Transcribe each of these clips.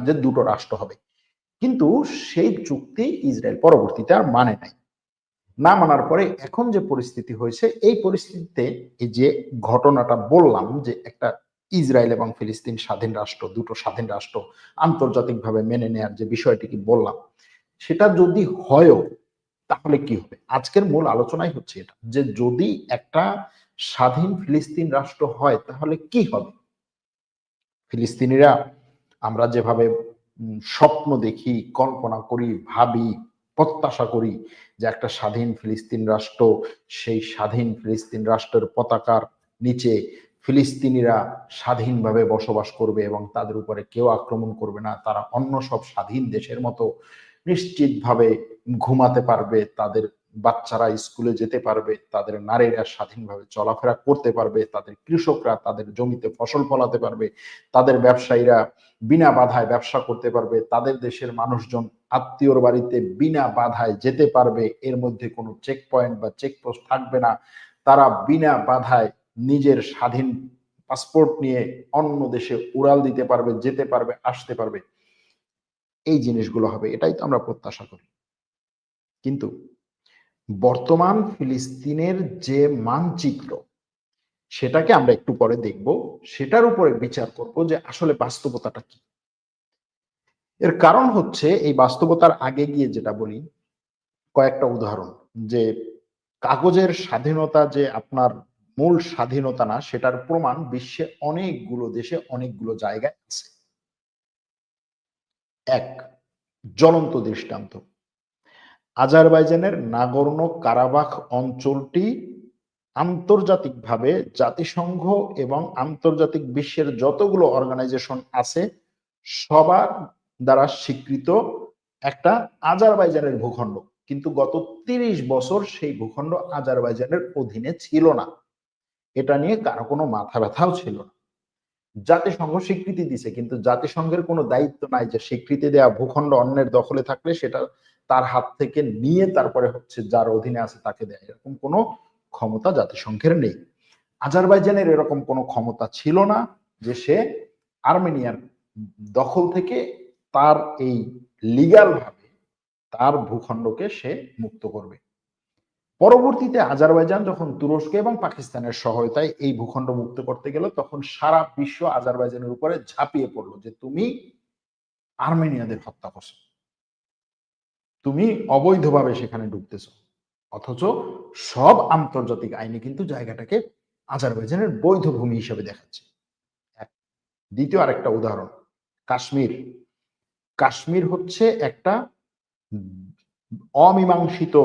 যে দুটো রাষ্ট্র হবে, কিন্তু সেই চুক্তি ইসরায়েল পরবর্তীতে আর মানে নাই। না মানার পরে এখন যে পরিস্থিতি হয়েছে, এই পরিস্থিতিতে এই যে ঘটনাটা বললাম যে একটা ইসরায়েল এবং ফিলিস্তিন স্বাধীন রাষ্ট্র, দুটো স্বাধীন রাষ্ট্র আন্তর্জাতিকভাবে মেনে নেয়ার যে বিষয়টি কি বললাম, সেটা যদি হয়ও তাহলে কি হবে? আজকের মূল আলোচনাই হচ্ছে এটা, যে যদি একটা স্বাধীন ফিলিস্তিন রাষ্ট্র হয় তাহলে কি হবে। ফিলিস্তিনিরা আমরা যেভাবে স্বপ্ন দেখি, কল্পনা করি, ভাবি, প্রত্যাশা করি যে একটা স্বাধীন ফিলিস্তিন রাষ্ট্র, সেই স্বাধীন ফিলিস্তিন রাষ্ট্রের পতাকার নিচে ফিলিস্তিনিরা স্বাধীনভাবে বসবাস করবে এবং তাদের উপরে কেউ আক্রমণ করবে না, তারা অন্য সব স্বাধীন দেশের মতো নিশ্চিতভাবে ঘুমাতে পারবে, তাদের বাচ্চারা স্কুলে যেতে পারবে, তাদের নারীরা স্বাধীনভাবে চলাফেরা করতে পারবে, তাদের কৃষকরা তাদের জমিতে ফসল ফলাতে পারবে, তাদের ব্যবসায়ীরা বিনা বাধায় ব্যবসা করতে পারবে, তাদের দেশের মানুষজন আত্মীয়র বাড়িতে বিনা বাধায় যেতে পারবে, এর মধ্যে কোনো চেক পয়েন্ট বা চেকপোস্ট থাকবে না, তারা বিনা বাধায় নিজের স্বাধীন পাসপোর্ট নিয়ে অন্য দেশে উড়াল দিতে পারবে, যেতে পারবে, আসতে পারবে। এই জিনিসগুলো হবে, এটাই তো আমরা প্রত্যাশা করি। কিন্তু বর্তমান ফিলিস্তিনের যে মানচিত্র, সেটাকে আমরা একটু পরে দেখব, সেটার উপরে বিচার করব যে আসলে বাস্তবতাটা কি। এর কারণ হচ্ছে, এই বাস্তবতার আগে গিয়ে যেটা বলি, কয়েকটা উদাহরণ, যে কাগজের স্বাধীনতা যে আপনার মূল স্বাধীনতা না, সেটার প্রমাণ বিশ্বে অনেকগুলো দেশে অনেকগুলো জায়গায় আছে। এক জ্বলন্ত দৃষ্টান্ত, আজারবাইজানের নাগর্নো কারাবাখ অঞ্চলটি আন্তর্জাতিকভাবে জাতিসংঘ এবং আন্তর্জাতিক বিশ্বের যতগুলো অর্গানাইজেশন আছে সবার দ্বারা স্বীকৃত একটা আজারবাইজানের ভূখণ্ড, কিন্তু গত ৩০ বছর সেই ভূখণ্ড আজারবাইজানের অধীনে ছিল না। এটা নিয়ে কারো কোনো মাথা ব্যথাও ছিল না। জাতিসংঘ স্বীকৃতি দিছে, কিন্তু জাতিসংঘের কোনো দায়িত্ব নাই যে স্বীকৃতি দেয়া ভূখণ্ড অন্যের দখলে থাকলে সেটা তার হাত থেকে নিয়ে তারপরে হচ্ছে যার অধীনে আছে তাকে দেয়, এরকম কোনো ক্ষমতা জাতিসংঘের নেই। আজারবাইজানের এরকম কোনো ক্ষমতা ছিল না যে সে আর্মেনিয়ার দখল থেকে তার এই লিগ্যাল ভাবে তার ভূখণ্ডকে সে মুক্ত করবে। পরবর্তীতে আজারবাইজান যখন তুরস্ক এবং পাকিস্তানের সহায়তায় এই ভূখণ্ড মুক্ত করতে গেল, তখন সারা বিশ্ব আজারবাইজানের উপরে ঝাঁপিয়ে পড়লো যে তুমি আর্মেনিয়াদের হত্যা করছো, তুমি অবৈধভাবে সেখানে ঢুকতেছো, অথচ সব আন্তর্জাতিক আইনে কিন্তু জায়গাটাকে আজারবাইজানের বৈধ ভূমি হিসেবে দেখাচ্ছে। দ্বিতীয় আরেকটা উদাহরণ, কাশ্মীর। কাশ্মীর হচ্ছে একটা অমীমাংসিত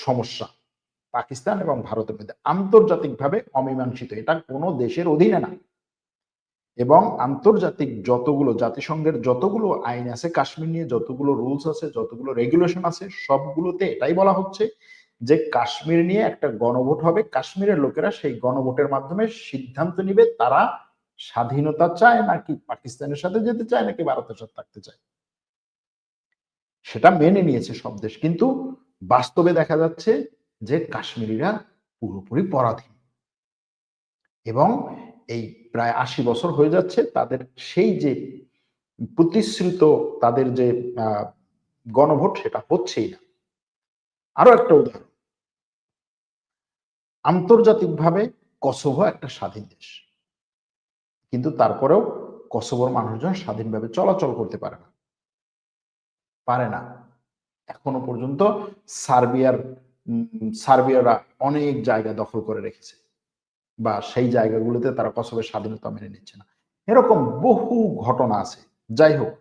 সমস্যা পাকিস্তান এবং ভারতের মধ্যে, আন্তর্জাতিকভাবে অমীমাংসিত, এটা কোনো দেশের অধীনে না। এবং আন্তর্জাতিক যতগুলো জাতিসংঘের যতগুলো আইন আছে কাশ্মীর নিয়ে, যতগুলো রুলস আছে, যতগুলো রেগুলেশন আছে, সবগুলোতে এটাই বলা হচ্ছে যে কাশ্মীর নিয়ে একটা গণভোট হবে, কাশ্মীরের লোকেরা সেই গণভোটের মাধ্যমে সিদ্ধান্ত নিবে তারা স্বাধীনতা চায় নাকি পাকিস্তানের সাথে যেতে চায় নাকি ভারতের সাথে থাকতে চায়। সেটা মেনে নিয়েছে সব দেশ, কিন্তু বাস্তবে দেখা যাচ্ছে যে কাশ্মীরিরা পুরোপুরি পরাধীন। এবং এই প্রায় ৮০ বছর হয়ে যাচ্ছে তাদের সেই যে প্রতিশ্রুত তাদের যে গণভোট, সেটা হচ্ছেই না। আরো একটা উদাহরণ, আন্তর্জাতিকভাবে কসোভো একটা স্বাধীন দেশ, কিন্তু তারপরেও কসোভোর মানুষজন স্বাধীনভাবে চলাচল করতে পারে না। এখনো পর্যন্ত সার্বিয়ারা অনেক জায়গা দখল করে রেখেছে, বা সেই জায়গাগুলোতে তারা কসোভোর স্বাধীনতা মেনে নিচ্ছে না। এরকম বহু ঘটনা আছে। যাই হোক,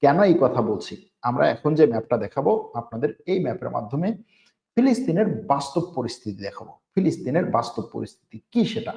কেন এই কথা বলছি, আমরা এখন যে ম্যাপটা দেখাবো আপনাদের, এই ম্যাপের মাধ্যমে ফিলিস্তিনের বাস্তব পরিস্থিতি দেখাবো। ফিলিস্তিনের বাস্তব পরিস্থিতি কি সেটা